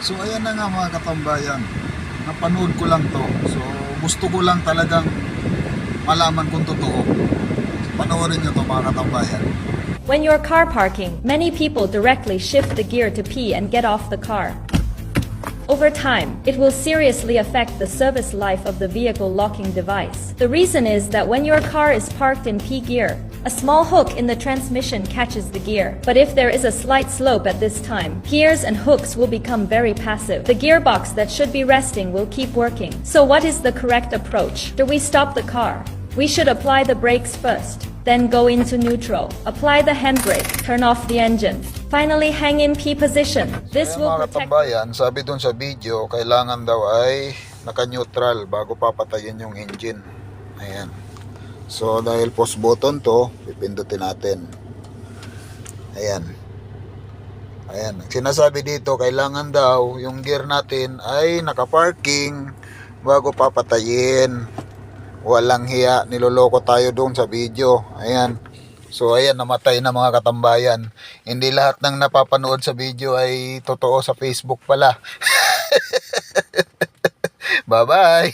So ayan na nga mga katambayan, napanood ko lang to. So gusto ko lang talagang malaman kung totoo. Panoorin nyo to mga katambayan. When you're car parking, many people directly shift the gear to P and get off the car. Over time, it will seriously affect the service life of the vehicle locking device. The reason is that when your car is parked in P gear, a small hook in the transmission catches the gear. But if there is a slight slope at this time, gears and hooks will become very passive. The gearbox that should be resting will keep working. So what is the correct approach? Do we stop the car? We should apply the brakes first, then go into neutral. Apply the handbrake, turn off the engine. Finally, hang in P position. This will Mga protect... katambayan, sabi dun sa video, kailangan daw ay naka-neutral bago papatayin yung engine. Ayan. So, dahil pause button to, pipindutin natin. Ayan. Ayan. Sinasabi dito, kailangan daw yung gear natin ay naka-parking bago papatayin. Walang hiya, niloloko tayo doon sa video. Ayan. So ayan, namatay na mga katambayan. Hindi lahat ng napapanood sa video ay totoo sa Facebook pala. Bye bye.